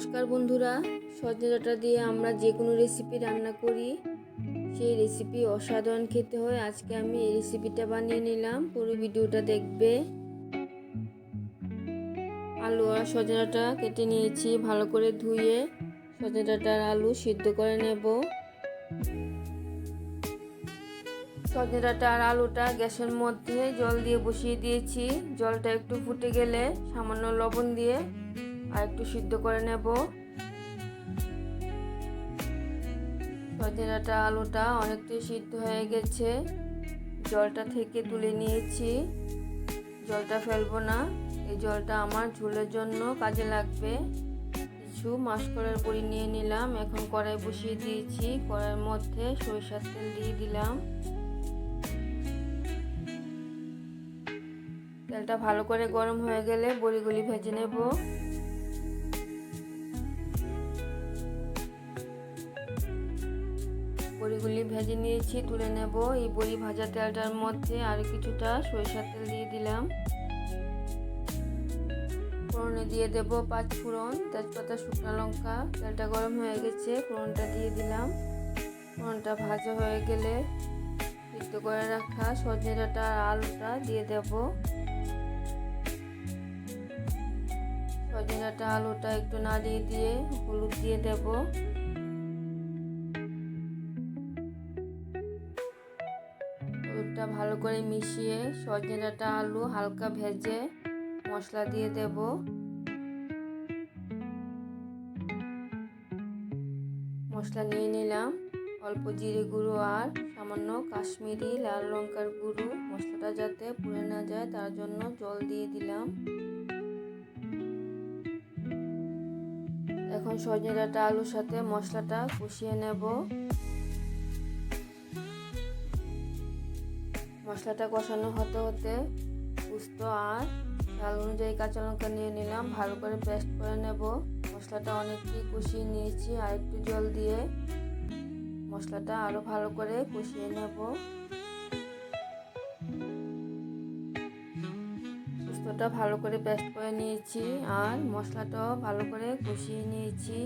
নমস্কার বন্ধুরা, সজনে ডাঁটা দিয়ে আমরা যে কোনো রেসিপি রান্না করি, সেই রেসিপি অসাধারণ খেতে হয়। আজকে আমি এই রেসিপিটা বানিয়ে নিলাম, পুরো ভিডিওটা দেখবে। আলু আর সজনে ডাঁটা কেটে নিয়েছি, ভালো করে ধুয়ে সজনে ডাঁটা আর আলু সিদ্ধ করে নেব। সজনে ডাঁটা আর আলুটা গ্যাসের মধ্যে জল দিয়ে বসিয়ে দিয়েছি। জলটা একটু ফুটে গেলে সামান্য লবণ দিয়ে আর একটু সিদ্ধ করে নেব। সজনে ডাঁটা আলুটা অনেকটাই সিদ্ধ হয়ে গেছে, জলটা থেকে তুলে নিয়েছি। জলটা ফেলবো না, এই জলটা আমার ঝোলের জন্য কাজে লাগবে। কিছু মাসকলাইয়ের বড়ি নিয়ে নিলাম, এখন কড়াই বসিয়ে দিয়েছি। কড়াইয়ের মধ্যে সরিষার তেল দিয়ে দিলাম। তেলটা ভালো করে গরম হয়ে গেলে বড়িগুলি ভেজে নেব। বড়িগুলি ভেজে নিয়েছি, তুলে নেব। এই বড়ি ভাজা তেলটার মধ্যে আর কিছুটা সরিষার তেল দিয়ে দিলাম। ফোড়নে দিয়ে দেব 5 ফোড়ন, তেজপাতা, শুকনো লঙ্কা। তেলটা গরম হয়ে গেছে, ফোড়নটা দিয়ে দিলাম। ফোড়নটা ভাজা হয়ে গেলে সিদ্ধ করে রাখা সজনে ডাঁটা আর আলুটা দিয়ে দেব। সজনে ডাঁটা আলুটা একটু নাড়িয়ে দিয়ে হলুদ দিয়ে দেব। হলুদটা ভালো করে মিশিয়ে সজনে ডাঁটা আলু হালকা ভেজে মশলা দিয়ে দেব। মশলা নিয়ে নিলাম, অল্প জিরে গুঁড়ো আর সামান্য কাশ্মীরি লাল লঙ্কার গুঁড়ো। মশলাটা যাতে পুড়ে না যায় তার জন্য জল দিয়ে দিলাম। এখন সজনে ডাঁটা আলুর সাথে মশলাটা কষিয়ে নেব। মশলাটা কষানো হতে হতে পোস্ত আর ঝাল অনুযায়ী কাঁচা লঙ্কা নিয়ে নিলাম, ভালো করে পেস্ট করে নেব। মশলাটা অনেকটাই কষিয়ে নিয়েছি, আর একটু জল দিয়ে মশলাটা আরো ভালো করে কষিয়ে নেব। পোস্তটা ভালো করে পেস্ট করে নিয়েছি আর মশলাটাও ভালো করে কষিয়ে নিয়েছি।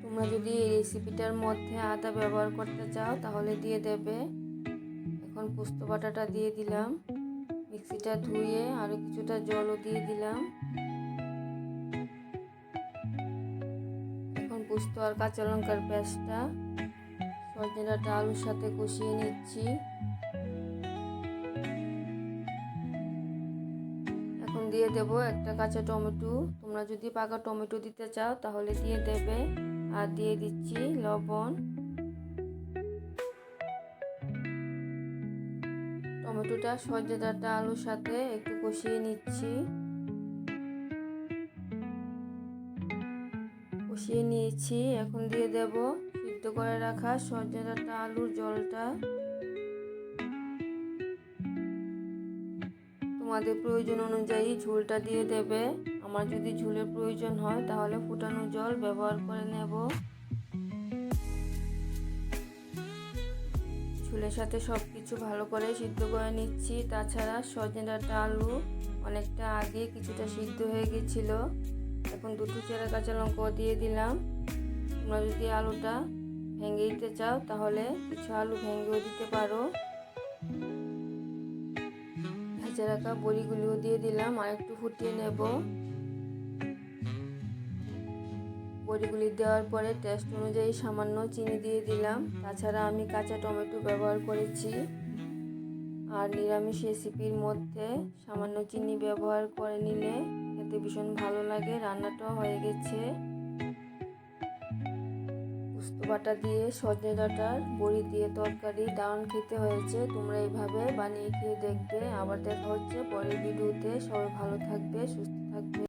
তোমরা যদি এই রেসিপিটার মধ্যে আদা ব্যবহার করতে চাও তাহলে দিয়ে দেবে। এখন পোস্ত বাটাটা দিয়ে দিলাম, মিক্সিটা ধুয়ে আরো কিছুটা জলও দিয়ে দিলাম। এখন পোস্ত আর কাঁচা লঙ্কার পেস্টটা সজনে ডাঁটা আলুর সাথে কষিয়ে নিচ্ছি। এখন দিয়ে দেব একটা কাঁচা টমেটো। তোমরা যদি পাকা টমেটো দিতে চাও তাহলে দিয়ে দেবে। আর দিয়ে দিচ্ছি লবণ। টমেটোটা সজনে ডাঁটা আলুর সাথে একটু কষিয়ে নিচ্ছি। কষিয়ে নিয়েছি, এখন দিয়ে দেব সিদ্ধ করে রাখা সজনে ডাঁটা আলুর জলটা। তোমাদের প্রয়োজন অনুযায়ী ঝোলটা দিয়ে দেবে। আমার যদি ঝোলের প্রয়োজন হয় তাহলে ফুটানো জল ব্যবহার করে নেব। ঝোলের সাথে সব কিছু ভালো করে সিদ্ধ করে নিচ্ছি। তাছাড়া সজনে ডাঁটা আলু অনেকটা আগে কিছুটা সিদ্ধ হয়ে গেছিল। এখন দুটো চেরা কাঁচা লঙ্কাও দিয়ে দিলাম। তোমরা যদি আলুটা ভেঙে দিতে চাও তাহলে কিছু আলু ভেঙেও দিতে পারো। ভেজে রাখা বড়িগুলিও দিয়ে দিলাম, আর একটু ফুটিয়ে নেব। বড়িগুলি দেওয়ার পরে টেস্ট অনুযায়ী সামান্য চিনি দিয়ে দিলাম। তাছাড়া আমি কাঁচা টমেটো ব্যবহার করেছি, আর নিরামিষ রেসিপির মধ্যে সামান্য চিনি ব্যবহার করে নিলে খেতে ভীষণ ভালো লাগে। রান্নাটাও হয়ে গেছে। পোস্ত বাটা দিয়ে সজনে ডাঁটার বড়ি দিয়ে তরকারি দারুণ খেতে হয়েছে। তোমরা এইভাবে বানিয়ে খেয়ে দেখবে। আবার দেখা হচ্ছে পরের ভিডিওতে। সবাই ভালো থাকবে, সুস্থ থাকবে।